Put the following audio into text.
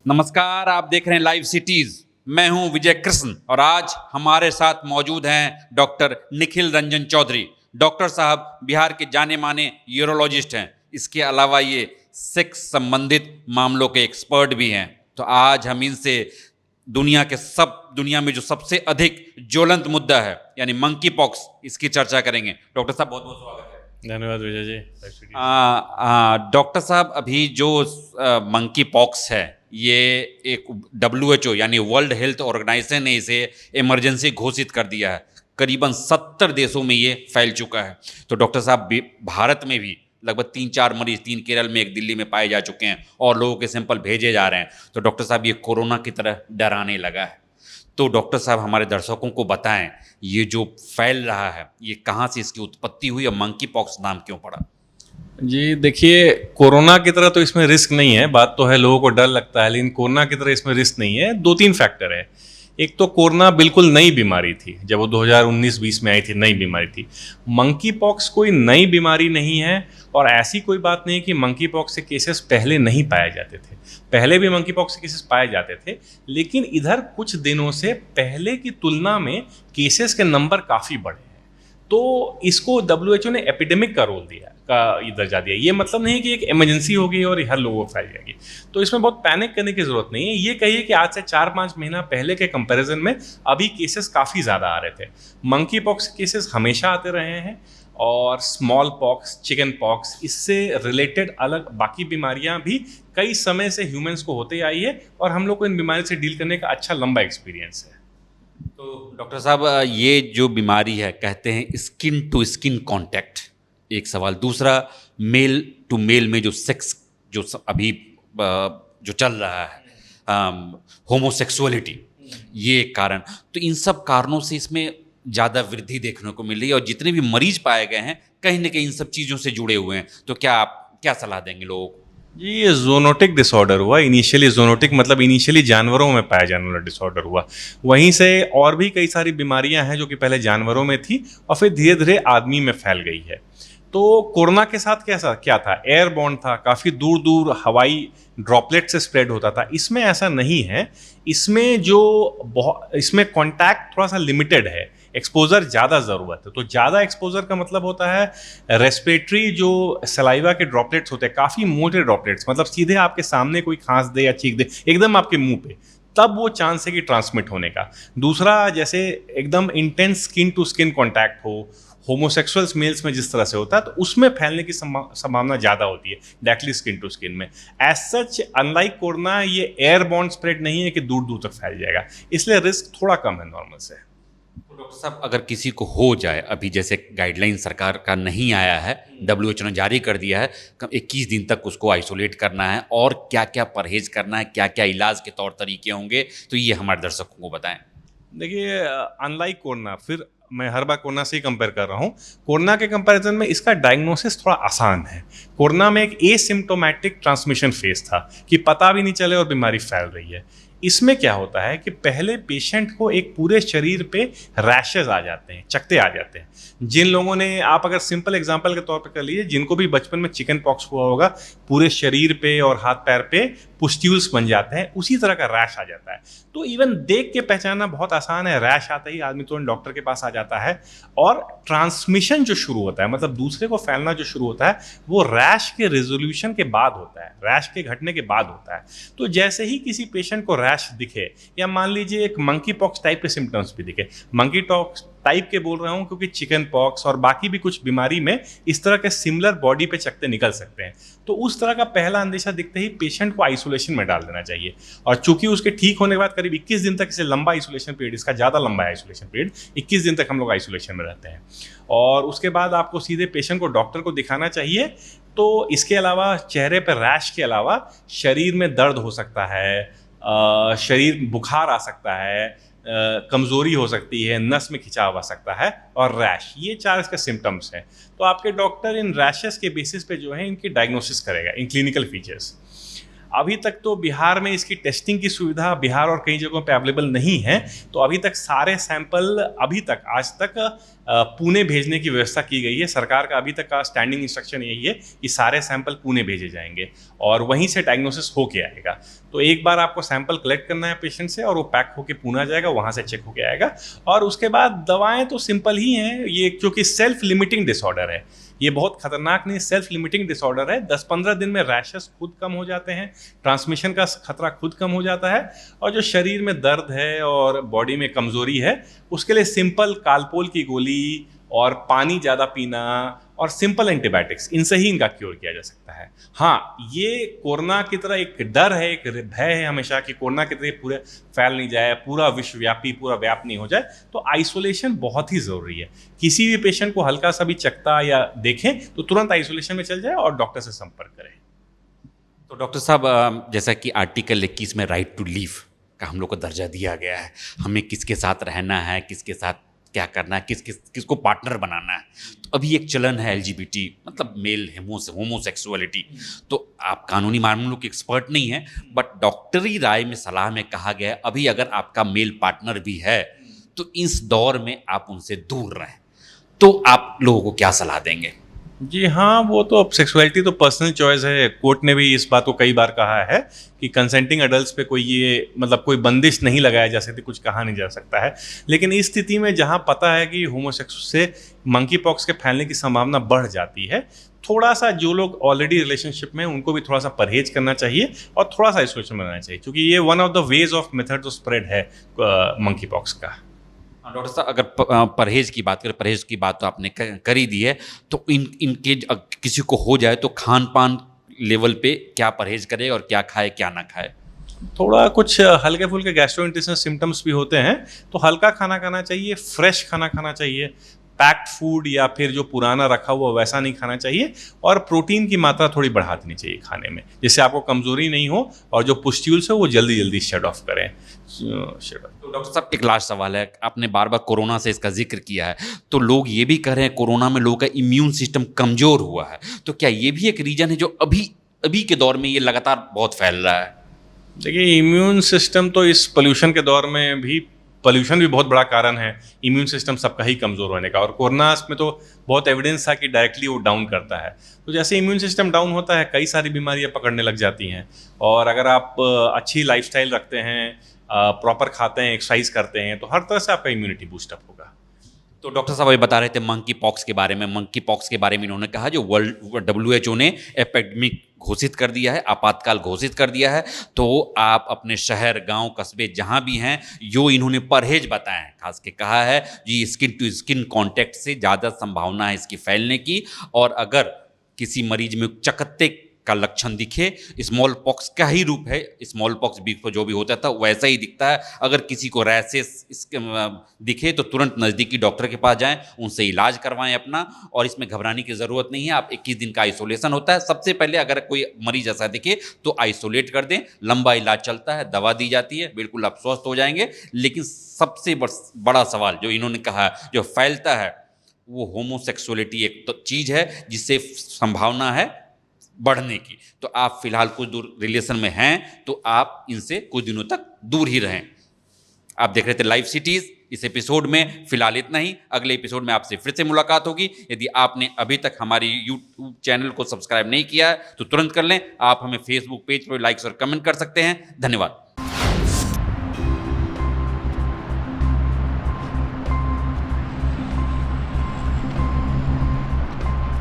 नमस्कार, आप देख रहे हैं लाइव सिटीज। मैं हूं विजय कृष्ण और आज हमारे साथ मौजूद हैं डॉक्टर निखिल रंजन चौधरी। डॉक्टर साहब बिहार के जाने माने यूरोलॉजिस्ट हैं। इसके अलावा ये सेक्स संबंधित मामलों के एक्सपर्ट भी हैं। तो आज हम इनसे दुनिया में जो सबसे अधिक ज्वलंत मुद्दा है यानी मंकी पॉक्स, इसकी चर्चा करेंगे। डॉक्टर साहब बहुत बहुत स्वागत है। धन्यवाद विजय जी। डॉक्टर साहब, अभी जो मंकी पॉक्स है ये एक WHO यानी वर्ल्ड हेल्थ ऑर्गेनाइजेशन ने इसे इमरजेंसी घोषित कर दिया है। करीबन 70 देशों में ये फैल चुका है। तो डॉक्टर साहब, भारत में भी लगभग 3-4 मरीज, 3 केरल में, 1 दिल्ली में पाए जा चुके हैं और लोगों के सैंपल भेजे जा रहे हैं। तो डॉक्टर साहब, ये कोरोना की तरह डराने लगा है। तो डॉक्टर साहब, हमारे दर्शकों को बताएं, ये जो फैल रहा है ये कहाँ से इसकी उत्पत्ति हुई और मंकी पॉक्स नाम क्यों पड़ा? जी देखिए, कोरोना की तरह तो इसमें रिस्क नहीं है। बात तो है लोगों को डर लगता है, लेकिन कोरोना की तरह इसमें रिस्क नहीं है। 2-3 फैक्टर है। एक तो कोरोना बिल्कुल नई बीमारी थी, जब वो 2019-20 में आई थी, नई बीमारी थी। मंकी पॉक्स कोई नई बीमारी नहीं है और ऐसी कोई बात नहीं कि मंकी पॉक्स के केसेस पहले नहीं पाए जाते थे। पहले भी मंकी पॉक्स के केसेस पाए जाते थे, लेकिन इधर कुछ दिनों से पहले की तुलना में केसेस के नंबर काफ़ी बढ़े हैं। तो इसको WHO ने एपिडेमिक का रोल दिया, का दर्जा दिया। ये मतलब नहीं कि एक इमरजेंसी हो गई और हर लोगों को फैल जाएगी। तो इसमें बहुत पैनिक करने की ज़रूरत नहीं है। ये कहिए कि आज से 4-5 महीना पहले के कंपैरिजन में अभी केसेस काफ़ी ज़्यादा आ रहे थे। मंकी पॉक्स केसेस हमेशा आते रहे हैं और स्मॉल पॉक्स, चिकन पॉक्स, इससे रिलेटेड अलग बाकी बीमारियां भी कई समय से ह्यूमंस को होते आई है और हम लोग को इन बीमारी से डील करने का अच्छा लंबा एक्सपीरियंस है। तो डॉक्टर साहब, ये जो बीमारी है, कहते हैं स्किन टू स्किन कांटेक्ट, एक सवाल। दूसरा, मेल टू मेल में जो सेक्स जो अभी जो चल रहा है, होमोसेक्सुअलिटी, ये एक कारण। तो इन सब कारणों से इसमें ज़्यादा वृद्धि देखने को मिल रही है और जितने भी मरीज पाए गए हैं कहीं ना कहीं इन सब चीज़ों से जुड़े हुए हैं। तो क्या आप क्या सलाह देंगे लोगों को? जी, ये ज़ूनोटिक डिसऑर्डर हुआ। इनिशियली ज़ूनोटिक मतलब इनिशियली जानवरों में पाया जाने वाला डिसऑर्डर हुआ। वहीं से और भी कई सारी बीमारियां हैं जो कि पहले जानवरों में थी और फिर धीरे धीरे आदमी में फैल गई है। तो कोरोना के साथ क्या था? एयरबॉर्न था, काफ़ी दूर दूर हवाई ड्रॉपलेट से स्प्रेड होता था। इसमें ऐसा नहीं है। इसमें कॉन्टैक्ट थोड़ा सा लिमिटेड है, एक्सपोजर ज़्यादा ज़रूरत है। तो ज़्यादा एक्सपोजर का मतलब होता है रेस्पिरेटरी जो सलाइवा के ड्रॉपलेट्स होते हैं, काफ़ी मोटे ड्रॉपलेट्स, मतलब सीधे आपके सामने कोई खांस दे या छींक दे एकदम आपके मुंह पे, तब वो चांस है कि ट्रांसमिट होने का। दूसरा, जैसे एकदम intense skin to skin contact हो, होमोसेक्सुअल्स मेल्स में जिस तरह से होता है, तो उसमें फैलने की संभावना ज़्यादा होती है डायरेक्टली स्किन टू स्किन में। एज सच अनलाइक कोरोना ये एयरबॉर्न स्प्रेड नहीं है कि दूर दूर तक फैल जाएगा, इसलिए रिस्क थोड़ा कम है नॉर्मल से। तो डॉक्टर साहब, अगर किसी को हो जाए, अभी जैसे गाइडलाइन सरकार का नहीं आया है, WHO ने जारी कर दिया है, 21 दिन तक उसको आइसोलेट करना है और क्या क्या परहेज करना है, क्या क्या इलाज के तौर तरीके होंगे, तो ये हमारे दर्शकों को बताएं। देखिए, अनलाइक कोरोना, फिर मैं हर बार कोरोना से ही कंपेयर कर रहा हूँ। कोरोना के कंपैरिजन में इसका डायग्नोसिस थोड़ा आसान है। कोरोना में एक एसिम्प्टोमेटिक ट्रांसमिशन फेज था कि पता भी नहीं चले और बीमारी फैल रही है। इसमें क्या होता है कि पहले पेशेंट को एक पूरे शरीर पे रैशेज आ जाते हैं, चकत्ते आ जाते हैं। जिन लोगों ने, आप अगर सिंपल एग्जांपल के तौर पे कर लीजिए, जिनको भी बचपन में चिकन पॉक्स हुआ होगा, पूरे शरीर पे और हाथ पैर पे पुस्ट्यूल्स बन जाते हैं, उसी तरह का रैश आ जाता है। तो इवन देख के पहचानना बहुत आसान है। रैश आते ही आदमी तुरंत डॉक्टर के पास आ जाता है और ट्रांसमिशन जो शुरू होता है, मतलब दूसरे को फैलना जो शुरू होता है, वो रैश के रेजोल्यूशन के बाद होता है, रैश के घटने के बाद होता है। तो जैसे ही किसी पेशेंट को रैश दिखे, या मान लीजिए एक मंकी पॉक्स टाइप के सिम्टम्स भी दिखे, मंकी पॉक्स टाइप के बोल रहा हूं क्योंकि चिकन पॉक्स और बाकी भी कुछ बीमारी में इस तरह के सिमिलर बॉडी पे चकत्ते निकल सकते हैं, तो उस तरह का पहला अंदेशा दिखते ही पेशेंट को आइसोलेशन में डाल देना चाहिए। और चूंकि उसके ठीक होने के बाद करीब 21 दिन तक, इसे लंबा आइसोलेशन पीरियड, इसका ज़्यादा लंबा है आइसोलेशन पीरियड, 21 दिन तक हम लोग आइसोलेशन में रहते हैं। और उसके बाद आपको सीधे पेशेंट को डॉक्टर को दिखाना चाहिए। तो इसके अलावा चेहरे पर रैश के अलावा शरीर में दर्द हो सकता है, शरीर बुखार आ सकता है, कमज़ोरी हो सकती है, नस में खिंचाव आ सकता है और रैश, ये 4 इसके सिम्टम्स हैं। तो आपके डॉक्टर इन रैशेस के बेसिस पे जो है इनकी डायग्नोसिस करेगा, इन क्लिनिकल फीचर्स। अभी तक तो बिहार में इसकी टेस्टिंग की सुविधा बिहार और कई जगहों पे अवेलेबल नहीं है, तो अभी तक सारे सैंपल आज तक पुणे भेजने की व्यवस्था की गई है। सरकार का अभी तक का स्टैंडिंग इंस्ट्रक्शन यही है कि सारे सैंपल पुणे भेजे जाएंगे और वहीं से डायग्नोसिस होके आएगा। तो एक बार आपको सैंपल कलेक्ट करना है पेशेंट से और वो पैक होके पुणे जाएगा, वहाँ से चेक होके आएगा। और उसके बाद दवाएं तो सिंपल ही हैं, ये क्योंकि सेल्फ लिमिटिंग डिसऑर्डर है, ये बहुत खतरनाक नहीं, सेल्फ लिमिटिंग डिसऑर्डर है। 10-15 दिन में रैशेस खुद कम हो जाते हैं, ट्रांसमिशन का खतरा खुद कम हो जाता है, और जो शरीर में दर्द है और बॉडी में कमजोरी है उसके लिए सिंपल कालपोल की गोली और पानी ज़्यादा पीना और सिंपल एंटीबायोटिक्स, इनसे ही इनका क्योर किया जा सकता है। हाँ, ये कोरोना की तरह एक डर है, एक भय है हमेशा कि कोरोना की तरह पूरे फैल नहीं जाए, पूरा विश्वव्यापी, पूरा व्याप्त नहीं हो जाए, तो आइसोलेशन बहुत ही ज़रूरी है। किसी भी पेशेंट को हल्का सा भी चकता या देखें तो तुरंत आइसोलेशन में चल जाए और डॉक्टर से संपर्क करें। तो डॉक्टर साहब, जैसा कि आर्टिकल 21 में राइट टू लीव का हम लोग को दर्जा दिया गया है, हमें किसके साथ रहना है, किसके साथ क्या करना है, किसको पार्टनर बनाना है। तो अभी एक चलन है LGBT, मतलब मेल होमोसेक्सुअलिटी। तो आप कानूनी मामलों के एक्सपर्ट नहीं हैं, बट डॉक्टरी राय में सलाह में कहा गया है अभी अगर आपका मेल पार्टनर भी है तो इस दौर में आप उनसे दूर रहें। तो आप लोगों को क्या सलाह देंगे? जी हाँ, वो तो अब सेक्सुअलिटी तो पर्सनल चॉइस है। कोर्ट ने भी इस बात को कई बार कहा है कि कंसेंटिंग अडल्ट्स पे कोई ये मतलब कोई बंदिश नहीं लगाया जा सकती, कुछ कहा नहीं जा सकता है। लेकिन इस स्थिति में जहाँ पता है कि होमोसेक्स से मंकी पॉक्स के फैलने की संभावना बढ़ जाती है, थोड़ा सा जो लोग ऑलरेडी रिलेशनशिप में उनको भी थोड़ा सा परहेज करना चाहिए और थोड़ा सा आइसोलेशन बनाना चाहिए, क्योंकि ये one of the ways of method of spread है मंकी पॉक्स का। डॉक्टर साहब, अगर परहेज की बात करें, परहेज की बात तो आपने कर ही दी है, तो इनके किसी को हो जाए तो खान पान लेवल पे क्या परहेज करे और क्या खाए क्या ना खाए? थोड़ा कुछ हल्के फुल्के गैस्ट्रोइंटेस्टाइनल सिम्टम्स भी होते हैं, तो हल्का खाना खाना चाहिए, फ्रेश खाना खाना चाहिए, पैक्ड फूड या फिर जो पुराना रखा हुआ वैसा नहीं खाना चाहिए, और प्रोटीन की मात्रा थोड़ी बढ़ा देनी चाहिए खाने में, जिससे आपको कमजोरी नहीं हो और जो पुस्ट्यूल्स है वो जल्दी जल्दी शेड ऑफ करें। तो डॉक्टर साहब, एक लास्ट सवाल है, आपने बार बार कोरोना से इसका जिक्र किया है, तो लोग ये भी कह रहे हैं कोरोना में लोगों का इम्यून सिस्टम कमजोर हुआ है, तो क्या ये भी एक रीजन है जो अभी के दौर में ये लगातार बहुत फैल रहा है? देखिए, इम्यून सिस्टम तो इस पोल्यूशन के दौर में भी, पोल्यूशन भी बहुत बड़ा कारण है इम्यून सिस्टम सबका ही कमज़ोर होने का, और कोरोना में तो बहुत एविडेंस था कि डायरेक्टली वो डाउन करता है। तो जैसे इम्यून सिस्टम डाउन होता है, कई सारी बीमारियां पकड़ने लग जाती हैं, और अगर आप अच्छी लाइफस्टाइल रखते हैं, प्रॉपर खाते हैं, एक्सरसाइज करते हैं, तो हर तरह से आपका इम्यूनिटी बूस्टअप होगा। तो डॉक्टर साहब अभी बता रहे थे मंकी पॉक्स के बारे में। मंकी पॉक्स के बारे में इन्होंने कहा जो वर्ल्ड WHO ने एपिडेमिक घोषित कर दिया है, आपातकाल घोषित कर दिया है, तो आप अपने शहर, गांव, कस्बे जहां भी हैं, जो इन्होंने परहेज बताए हैं, खास के कहा है जी स्किन टू स्किन कांटेक्ट से ज़्यादा संभावना है इसकी फैलने की, और अगर किसी मरीज में चकत्ते का लक्षण दिखे, स्मॉल पॉक्स का ही रूप है, स्मॉल पॉक्स बी को जो भी होता था वैसा ही दिखता है, अगर किसी को रैसेस दिखे तो तुरंत नज़दीकी डॉक्टर के पास जाएं, उनसे इलाज करवाएं अपना, और इसमें घबराने की ज़रूरत नहीं है। आप 21 दिन का आइसोलेशन होता है, सबसे पहले अगर कोई मरीज ऐसा दिखे तो आइसोलेट कर दें, लंबा इलाज चलता है, दवा दी जाती है, बिल्कुल आप स्वस्थ हो जाएंगे। लेकिन सबसे बड़ा सवाल जो इन्होंने कहा जो फैलता है वो होमोसेक्सुअलिटी एक तो चीज़ है जिससे संभावना है बढ़ने की। तो आप फिलहाल कुछ दूर रिलेशन में हैं तो आप इनसे कुछ दिनों तक दूर ही रहें। आप देख रहे थे लाइव सिटीज़। इस एपिसोड में फिलहाल इतना ही, अगले एपिसोड में आपसे फिर से मुलाकात होगी। यदि आपने अभी तक हमारी यूट्यूब चैनल को सब्सक्राइब नहीं किया है तो तुरंत कर लें। आप हमें फेसबुक पेज पर लाइक्स और कमेंट कर सकते हैं। धन्यवाद।